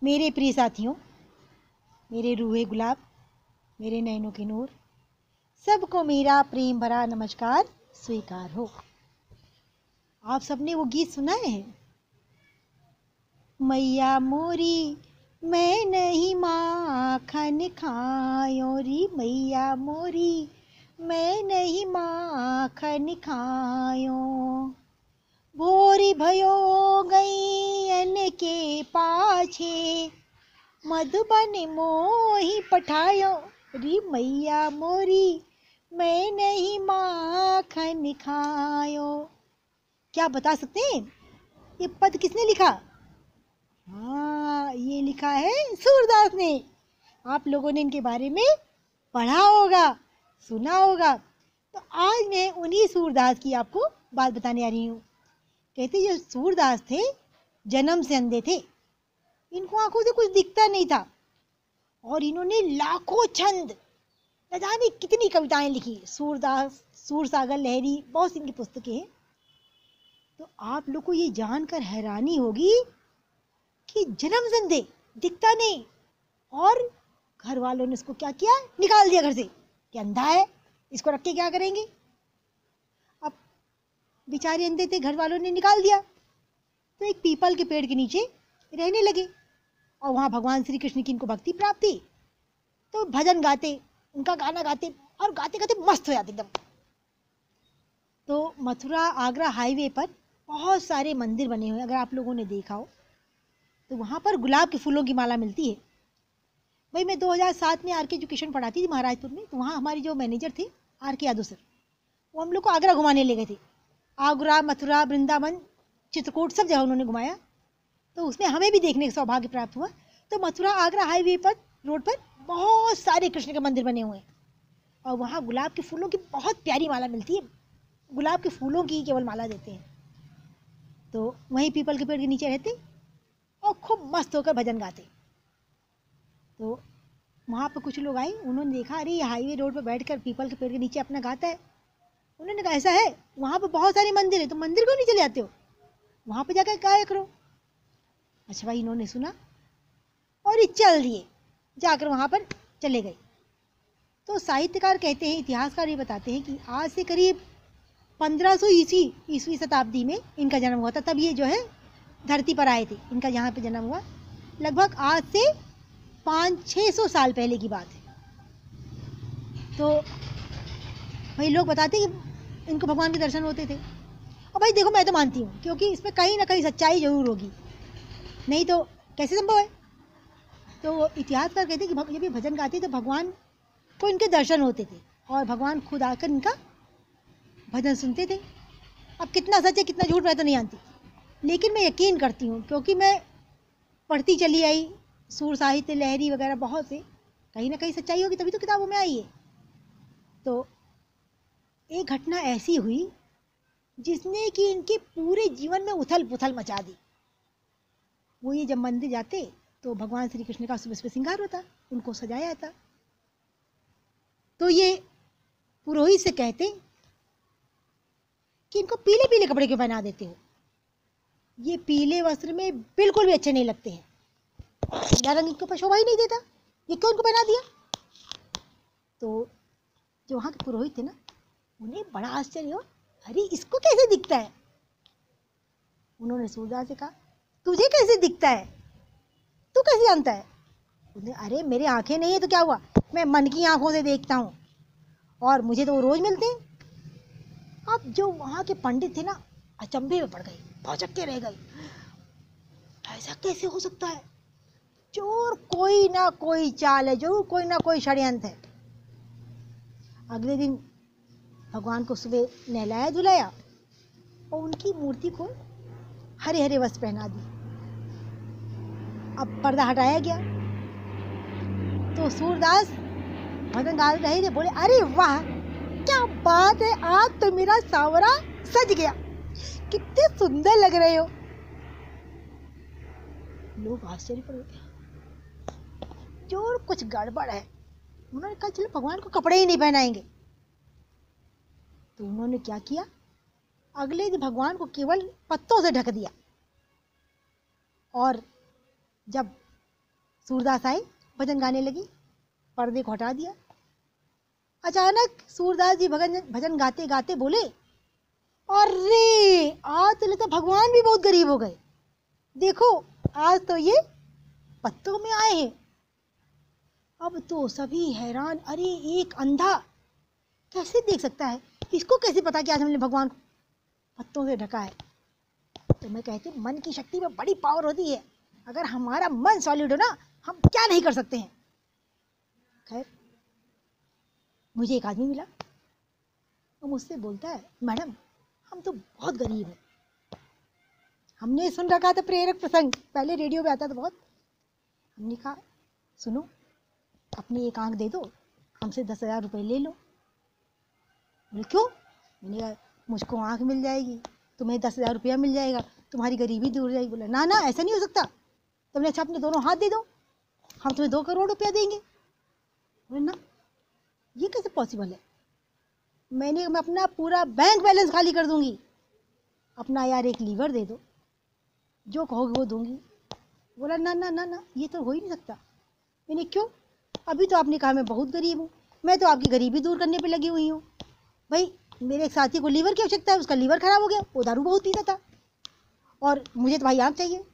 मेरे प्रिय साथियों, मेरे रूहे गुलाब, मेरे नैनों के नूर, सबको मेरा प्रेम भरा नमस्कार स्वीकार हो। आप सबने वो गीत सुना है, मैया मोरी मैं नहीं माखन खायो री, मैया मोरी मैं नहीं माखन खायो, भोरी भयो गईयन के पाछे, मधुबन मोही पठायो री, मैया मोरी मैं नहीं माखन खायो। क्या बता सकते हैं ये पद किसने लिखा? हाँ, ये लिखा है सूरदास ने। आप लोगों ने इनके बारे में पढ़ा होगा, सुना होगा। तो आज मैं उन्हीं सूरदास की आपको बात बताने आ रही हूँ। कहते जो सूरदास थे जन्म से अंधे थे, इनको आंखों से कुछ दिखता नहीं था और इन्होंने लाखों छंद, न जाने कितनी कविताएं लिखी। सूरदास, सूरसागर, लहरी, बहुत सी इनकी पुस्तकें हैं। तो आप लोग को ये जानकर हैरानी होगी कि जन्म से अंधे, दिखता नहीं, और घर वालों ने इसको क्या किया, निकाल दिया घर से कि अंधा है, इसको रख के क्या करेंगे। अब बेचारे अंधे थे, घर वालों ने निकाल दिया। तो एक पीपल के पेड़ के नीचे रहने लगे और वहाँ भगवान श्री कृष्ण की इनको भक्ति प्राप्त थी। तो भजन गाते, उनका गाना गाते और गाते गाते मस्त हो जाते एकदम। तो मथुरा आगरा हाईवे पर बहुत सारे मंदिर बने हुए हैं। अगर आप लोगों ने देखा हो तो वहाँ पर गुलाब के फूलों की माला मिलती है। भाई मैं 2007 में आर.के. एजुकेशन पढ़ाती थी महाराजपुर में। तो वहाँ हमारी जो मैनेजर थे आर.के. यादव सर, वो हम लोग को आगरा घुमाने ले गए थे। आगरा, मथुरा, वृंदावन, चित्रकूट, सब जगह उन्होंने घुमाया। तो उसमें हमें भी देखने का सौभाग्य प्राप्त हुआ। तो मथुरा आगरा हाईवे पर, रोड पर बहुत सारे कृष्ण के मंदिर बने हुए हैं और वहाँ गुलाब के फूलों की बहुत प्यारी माला मिलती है। गुलाब के फूलों की केवल माला देते हैं। तो वहीं पीपल के पेड़ के नीचे रहते और खूब मस्त होकर भजन गाते। तो वहाँ पर कुछ लोग आए, उन्होंने देखा अरे ये हाईवे रोड पर बैठकर पीपल के पेड़ के नीचे अपना गाता है। उन्होंने कहा ऐसा है, वहाँ पर बहुत सारे मंदिर है, तो मंदिर क्यों नहीं चले जाते हो, वहाँ पर जाकर गाया करो। अच्छा भाई, इन्होंने सुना और ये चल दिए, जाकर वहाँ पर चले गए। तो साहित्यकार कहते हैं, इतिहासकार ये बताते हैं कि आज से करीब 1500 ईस्वी शताब्दी में इनका जन्म हुआ था। तब ये जो है धरती पर आए थे, इनका यहाँ पे जन्म हुआ। लगभग आज से 500-600 साल पहले की बात है। तो भाई लोग बताते हैं कि इनको भगवान के दर्शन होते थे। और भाई देखो, मैं तो मानती हूँ, क्योंकि इसमें कहीं ना कहीं सच्चाई जरूर होगी, नहीं तो कैसे संभव है। तो इतिहासकार कहते हैं कि जब ये भजन गाते तो भगवान को इनके दर्शन होते थे और भगवान खुद आकर इनका भजन सुनते थे। अब कितना सच है कितना झूठ मैं तो नहीं जानती, लेकिन मैं यकीन करती हूँ, क्योंकि मैं पढ़ती चली आई सूर साहित्य, लहरी वगैरह बहुत से, कहीं ना कहीं सच्चाई होगी तभी तो किताबों में आई है। तो एक घटना ऐसी हुई जिसने कि इनके पूरे जीवन में उथल पुथल मचा दी। वो ये जब मंदिर जाते तो भगवान श्री कृष्ण का सुबह सुबह श्रृंगार होता, उनको सजाया जाता। तो ये पुरोहित से कहते कि इनको पीले पीले कपड़े क्यों पहना देते हो, ये पीले वस्त्र में बिल्कुल भी अच्छे नहीं लगते हैं, पीला रंग इनको शोभा ही नहीं देता, ये क्यों इनको पहना दिया। तो जो वहाँ के पुरोहित थे ना, उन्हें बड़ा आश्चर्य हुआ, अरे इसको कैसे दिखता है। उन्होंने सूरदास से कहा तुझे कैसे दिखता है, तू कैसे जानता है। उन्हें अरे मेरे आंखें नहीं है तो क्या हुआ, मैं मन की आंखों से देखता हूँ और मुझे तो वो रोज मिलते हैं। अब जो वहाँ के पंडित थे ना, अचंभे में पड़ गए, भौचक्के के रह गए, ऐसा कैसे हो सकता है, जरूर कोई ना कोई चाल है, जरूर कोई ना कोई षड्यंत्र है। अगले दिन भगवान को सुबह नहलाया धुलाया और उनकी मूर्ति को हरे हरे वस्त्र पहना दी। अब पर्दा हटाया गया तो सूरदास भजन गा रहे थे, बोले अरे वाह क्या बात है, आज तो मेरा सांवरा सज गया, कितने सुंदर लग रहे हो। लोग आश्चर्य पर गए, जो कुछ गड़बड़ है। उन्होंने कहा चलो भगवान को कपड़े ही नहीं पहनाएंगे। तो उन्होंने क्या किया, अगले दिन भगवान को केवल पत्तों से ढक दिया और जब सूरदास आए, भजन गाने लगी, पर्दे को हटा दिया। अचानक सूरदास जी भजन गाते गाते बोले, अरे आज तो लगता भगवान भी बहुत गरीब हो गए, देखो आज तो ये पत्तों में आए हैं। अब तो सभी हैरान, अरे एक अंधा कैसे देख सकता है, इसको कैसे पता कि आज हमने भगवान को पत्तों से ढका है। तो मैं कहती हूँ मन की शक्ति में बड़ी पावर होती है, अगर हमारा मन सॉलिड हो ना, हम क्या नहीं कर सकते हैं। खैर मुझे एक आदमी मिला, वो मुझसे बोलता है, मैडम हम तो बहुत गरीब हैं। हमने सुन रखा था प्रेरक प्रसंग, पहले रेडियो पे आता था बहुत। हमने कहा सुनो, अपनी एक आंख दे दो, हमसे 10,000 रुपये ले लो। बोले क्यों? मैंने कहा मुझको आंख मिल जाएगी, तुम्हें 10,000 रुपया मिल जाएगा, तुम्हारी गरीबी दूर हो जाएगी। बोला ना ना ऐसा नहीं हो सकता, तुमने अच्छा अपने दोनों हाथ दे दो, हम तुम्हें 2 करोड़ रुपया देंगे। बोले ना ये कैसे पॉसिबल है? मैं अपना पूरा बैंक बैलेंस खाली कर दूंगी, अपना यार एक लीवर दे दो, जो कहोगे वो दूंगी। बोला ना ना ना ना ये तो हो ही नहीं सकता। मैंने क्यों? अभी तो आपने कहा मैं बहुत गरीब हूँ, मैं तो आपकी गरीबी दूर करने पे लगी हुई हूँ। भाई मेरे एक साथी को लीवर की आवश्यकता है, उसका लीवर खराब हो गया, वो दारू बहुत पीता था, और मुझे तो भाई आँख चाहिए।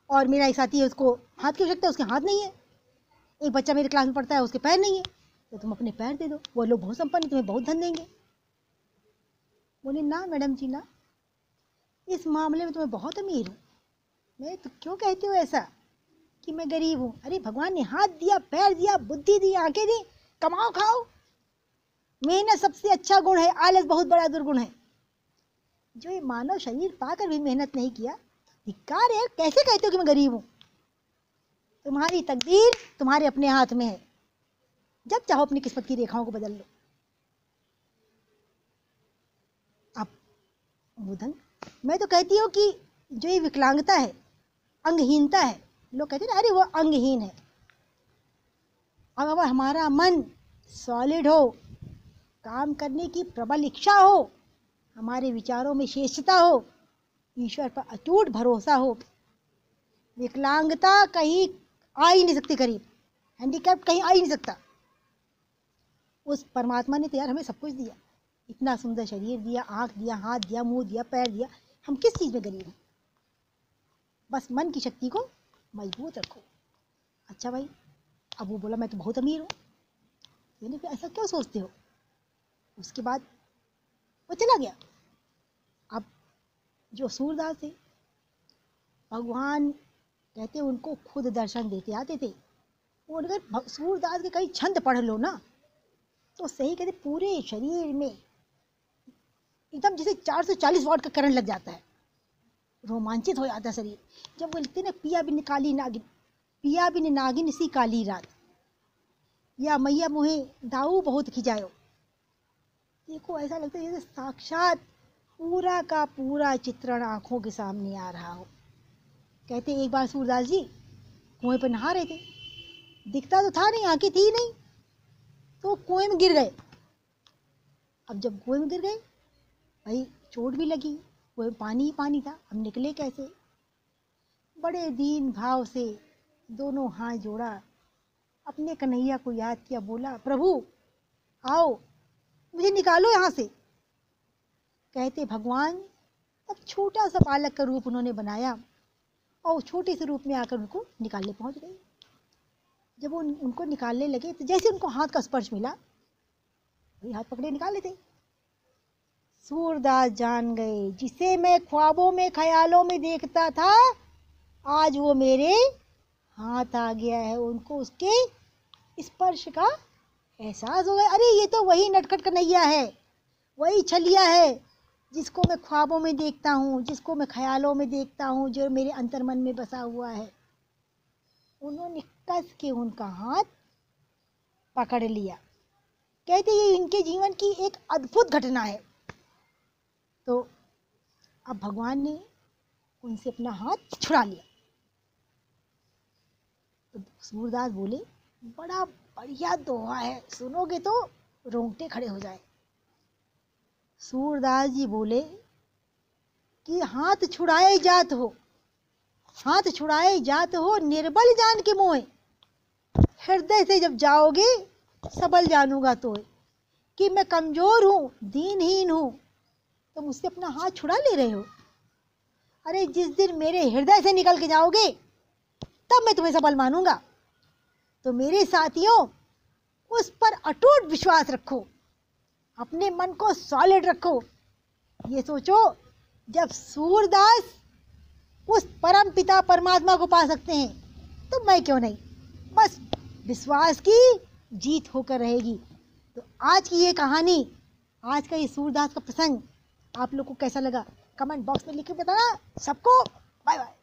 और मेरा एक साथी है, उसको हाथ की आवश्यकता है, उसके हाथ नहीं है। एक बच्चा मेरे क्लास में पढ़ता है, उसके पैर नहीं है, तो तुम अपने पैर दे दो, वो लोग बहुत संपन्न, तुम्हें बहुत धन देंगे। बोले ना मैडम जी ना, इस मामले में तुम्हें बहुत अमीर हूँ। मैं तो क्यों कहती हूँ ऐसा कि मैं गरीब हूँ? अरे भगवान ने हाथ दिया, पैर दिया, बुद्धि दी, आंखें दी, कमाओ खाओ। मेहनत सबसे अच्छा गुण है, आलस बहुत बड़ा दुर्गुण है। जो ये मानव शरीर पाकर भी मेहनत नहीं किया, धिक्कार है। कैसे कहते हो कि मैं गरीब हूँ? तुम्हारी तकदीर तुम्हारे अपने हाथ में है, जब चाहो अपनी किस्मत की रेखाओं को बदल लो। अब बुधन, मैं तो कहती हूँ कि जो ये विकलांगता है, अंगहीनता है, लोग कहते हैं ना अरे वो अंगहीन है, अगर हमारा मन सॉलिड हो, काम करने की प्रबल इच्छा हो, हमारे विचारों में श्रेष्ठता हो, ईश्वर पर अटूट भरोसा हो, विकलांगता कहीं आ ही नहीं सकती करीब, हैंडीकैप कहीं आ ही नहीं सकता। उस परमात्मा ने तो यार हमें सब कुछ दिया, इतना सुंदर शरीर दिया, आँख दिया, हाथ दिया, मुंह दिया, पैर दिया, हम किस चीज़ में गरीब हैं? बस मन की शक्ति को मजबूत रखो। अच्छा भाई, अब वो बोला मैं तो बहुत अमीर हूँ, यानी फिर ऐसा क्यों सोचते हो? उसके बाद वो चला गया। अब जो सूरदास थे, भगवान कहते उनको खुद दर्शन देते आते थे। वो अगर सूरदास के कई छंद पढ़ लो ना, तो सही कहते पूरे शरीर में एकदम जैसे 440 वाट का करंट लग जाता है, रोमांचित हो जाता है शरीर। जब वो लिखते ना, पिया बिन काली नागिन, पिया बिन नागिन सी काली रात, या मैया मोहे दाऊ बहुत खिंचायो। देखो ऐसा लगता है जैसे साक्षात पूरा का पूरा चित्रण आंखों के सामने आ रहा हो। कहते एक बार सूरदास जी कुएं पर नहा रहे थे, दिखता तो था नहीं, आंखें थी नहीं, तो कुएं में गिर गए। अब जब कुएं में गिर गए, भाई चोट भी लगी, कुएं में पानी ही पानी था, हम निकले कैसे? बड़े दीन भाव से दोनों हाथ जोड़ा, अपने कन्हैया को याद किया, बोला प्रभु आओ मुझे निकालो यहाँ से। कहते भगवान तब छोटा सा बालक का रूप उन्होंने बनाया, और छोटे से रूप में आकर उनको निकालने पहुँच गए। जब वो उनको निकालने लगे, तो जैसे उनको हाथ का स्पर्श मिला, वही हाथ पकड़े निकाल लेते। सूरदास जान गए, जिसे मैं ख्वाबों में ख्यालों में देखता था, आज वो मेरे हाथ आ गया है। उनको उसके स्पर्श का एहसास हो गया। अरे ये तो वही नटखट कन्हैया है, वही छलिया है जिसको मैं ख्वाबों में देखता हूँ, जिसको मैं ख्यालों में देखता हूँ, जो मेरे अंतर्मन में बसा हुआ है। उन्होंने कस के उनका हाथ पकड़ लिया। कहते ये इनके जीवन की एक अद्भुत घटना है। तो अब भगवान ने उनसे अपना हाथ छुड़ा लिया। तो सूरदास बोले बड़ा बढ़िया दोहा है, सुनोगे तो रोंगटे खड़े हो जाए। सूरदास जी बोले कि हाथ छुड़ाए जात हो, हाथ छुड़ाए जात हो, निर्बल जान के मोहे। हृदय से जब जाओगे सबल जानूंगा तो कि मैं कमजोर हूँ, दीनहीन हूँ, तो मुझसे अपना हाथ छुड़ा ले रहे हो। अरे जिस दिन मेरे हृदय से निकल के जाओगे तब मैं तुम्हें सबल मानूंगा। तो मेरे साथियों, उस पर अटूट विश्वास रखो, अपने मन को सॉलिड रखो। ये सोचो, जब सूरदास उस परम पिता परमात्मा को पा सकते हैं तो मैं क्यों नहीं। बस विश्वास की जीत होकर रहेगी। तो आज की ये कहानी, आज का ये सूरदास का प्रसंग आप लोग को कैसा लगा कमेंट बॉक्स में लिख के बताना। सबको बाय बाय।